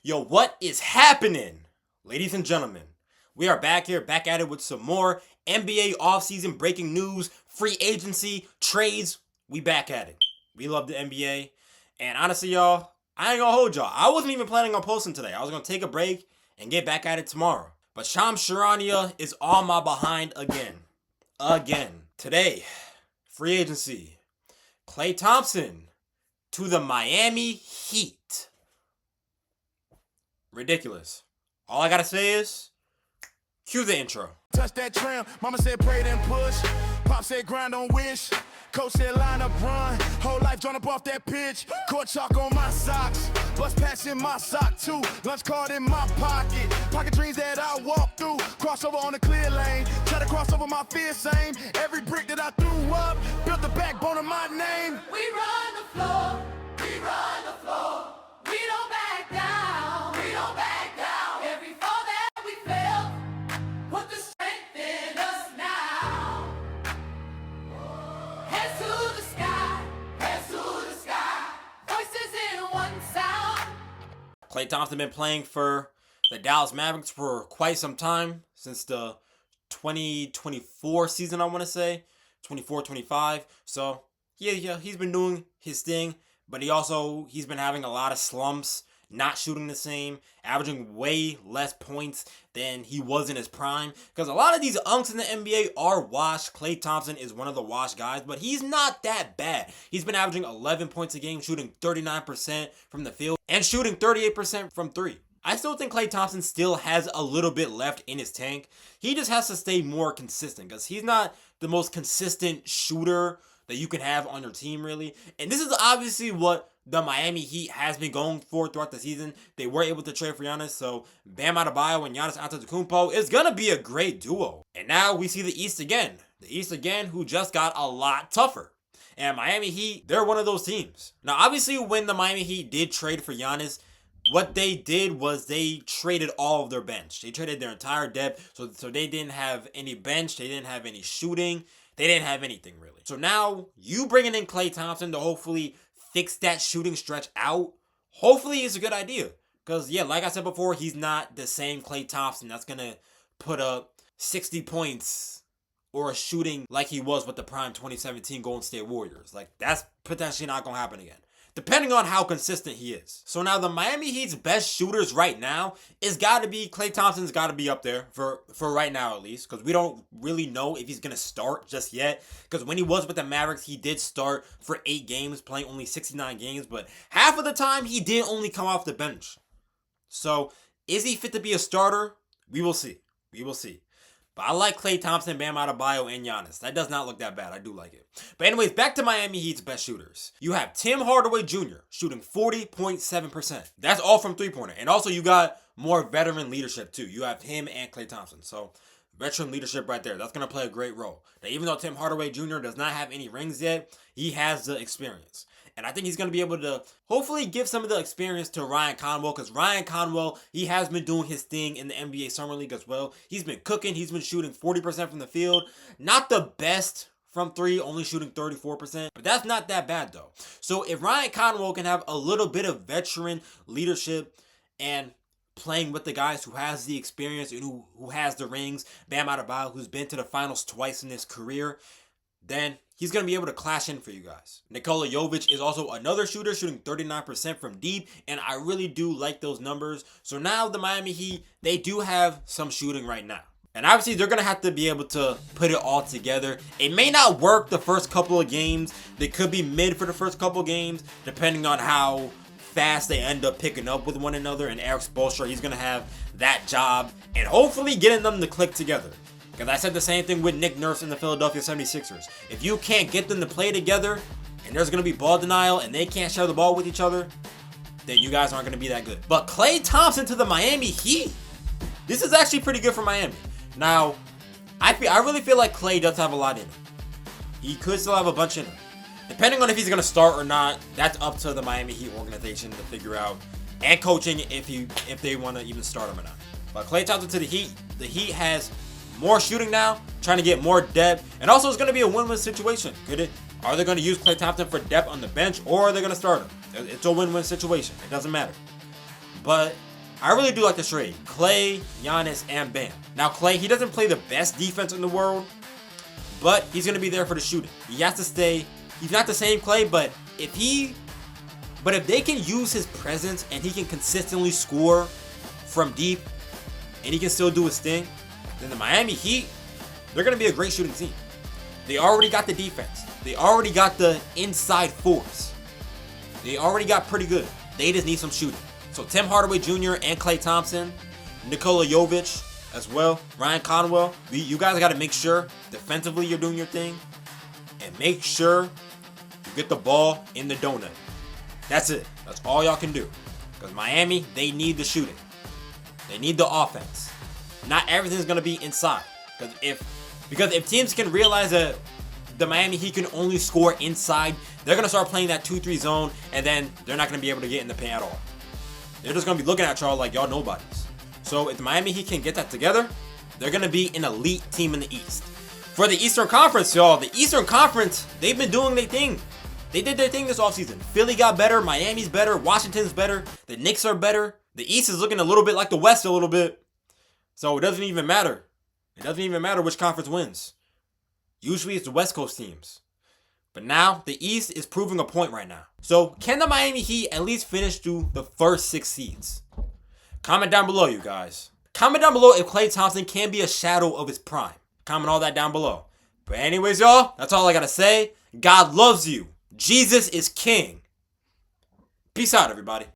Yo, what is happening? Ladies and gentlemen, we are back at it with some more NBA offseason breaking news, free agency, trades. We back at it. We love the NBA. And honestly, y'all, I ain't gonna hold y'all. I wasn't even planning on posting today. I was gonna take a break and get back at it tomorrow. But Shams Charania is on my behind again. Today, free agency. Klay Thompson to the Miami Heat. Ridiculous. All I gotta say is, cue the intro. Touch that tram, mama said pray then push. Pop said grind on wish. Coach said line up run. Whole life drawn up off that pitch. Court chalk on my socks. Bus pass in my sock too. Lunch card in my pocket. Pocket dreams that I walk through. Crossover on the clear lane. Try to cross over my fear same. Every brick that I threw up built the backbone of my name. We run the floor. We run the floor. We don't back down. We don't back down. Every fall that we felt, put the strength in us now. Heads to the sky. Heads to the sky. Voices in one sound. Klay Thompson been playing for the Dallas Mavericks for quite some time, since the 2024 season, I want to say. 24-25. So, yeah, he's been doing his thing. But he's been having a lot of slumps, not shooting the same, averaging way less points than he was in his prime. Because a lot of these unks in the NBA are washed. Klay Thompson is one of the washed guys, but he's not that bad. He's been averaging 11 points a game, shooting 39% from the field, and shooting 38% from three. I still think Klay Thompson still has a little bit left in his tank. He just has to stay more consistent, because he's not the most consistent shooter that you can have on your team, really. And this is obviously what the Miami Heat has been going for throughout the season. They were able to trade for Giannis, so Bam Adebayo and Giannis Antetokounmpo is going to be a great duo. And now we see the East again. The East again, who just got a lot tougher. And Miami Heat, they're one of those teams. Now, obviously, when the Miami Heat did trade for Giannis, what they did was they traded all of their bench. They traded their entire depth, so they didn't have any bench. They didn't have any shooting. They didn't have anything, really. So now, you bringing in Klay Thompson to hopefully fix that shooting stretch out, hopefully is a good idea. Because, yeah, like I said before, he's not the same Klay Thompson that's going to put up 60 points or shooting like he was with the prime 2017 Golden State Warriors. Like, that's potentially not going to happen again, depending on how consistent he is. So now the Miami Heat's best shooters right now is got to be, Klay Thompson's got to be up there for right now at least, because we don't really know if he's going to start just yet, because when he was with the Mavericks, he did start for 8 games, playing only 69 games, but half of the time he did only come off the bench. So is he fit to be a starter? We will see. But I like Klay Thompson, Bam Adebayo, and Giannis. That does not look that bad. I do like it. But anyways, back to Miami Heat's best shooters. You have Tim Hardaway Jr. shooting 40.7%. That's all from three-pointer. And also you got more veteran leadership too. You have him and Klay Thompson. So veteran leadership right there. That's going to play a great role. Now, even though Tim Hardaway Jr. does not have any rings yet, he has the experience. And I think he's going to be able to hopefully give some of the experience to Ryan Conwell, because Ryan Conwell, he has been doing his thing in the NBA Summer League as well. He's been cooking. He's been shooting 40% from the field. Not the best from three, only shooting 34%. But that's not that bad, though. So if Ryan Conwell can have a little bit of veteran leadership and playing with the guys who has the experience and who has the rings, Bam Adebayo, who's been to the finals twice in his career, then he's going to be able to clash in for you guys. Nikola Jovic is also another shooter, shooting 39% from deep, and I really do like those numbers. So now the Miami Heat, they do have some shooting right now. And obviously, they're going to have to be able to put it all together. It may not work the first couple of games. They could be mid for the first couple of games, depending on how fast they end up picking up with one another. And Eric Spoelstra, he's going to have that job, and hopefully getting them to click together. Because I said the same thing with Nick Nurse and the Philadelphia 76ers. If you can't get them to play together, and there's going to be ball denial, and they can't share the ball with each other, then you guys aren't going to be that good. But Klay Thompson to the Miami Heat. This is actually pretty good for Miami. Now, I really feel like Klay does have a lot in him. He could still have a bunch in him. Depending on if he's going to start or not, that's up to the Miami Heat organization to figure out. And coaching if they want to even start him or not. But Klay Thompson to the Heat has more shooting now, trying to get more depth, and also it's going to be a win-win situation. Are they going to use Klay Thompson for depth on the bench, or are they going to start him? It's a win-win situation. It doesn't matter. But I really do like this trade. Klay, Giannis, and Bam. Now Klay, he doesn't play the best defense in the world, but he's going to be there for the shooting. He has to stay. He's not the same Klay, but if they can use his presence and he can consistently score from deep and he can still do his thing, then the Miami Heat, they're going to be a great shooting team. They already got the defense. They already got the inside force. They already got pretty good. They just need some shooting. So Tim Hardaway Jr. and Klay Thompson, Nikola Jovic as well, Ryan Conwell, you guys got to make sure defensively you're doing your thing and make sure you get the ball in the donut. That's it. That's all y'all can do. Because Miami, they need the shooting. They need the offense. Not everything's going to be inside. Because if teams can realize that the Miami Heat can only score inside, they're going to start playing that 2-3 zone, and then they're not going to be able to get in the paint at all. They're just going to be looking at y'all like y'all nobodies. So if the Miami Heat can get that together, they're going to be an elite team in the East. For the Eastern Conference, y'all, the Eastern Conference, they've been doing their thing. They did their thing this offseason. Philly got better, Miami's better, Washington's better, the Knicks are better. The East is looking a little bit like the West a little bit. So it doesn't even matter. It doesn't even matter which conference wins. Usually it's the West Coast teams. But now, the East is proving a point right now. So, can the Miami Heat at least finish through the first 6 seeds? Comment down below, you guys. Comment down below if Klay Thompson can be a shadow of his prime. Comment all that down below. But anyways, y'all, that's all I gotta say. God loves you. Jesus is king. Peace out, everybody.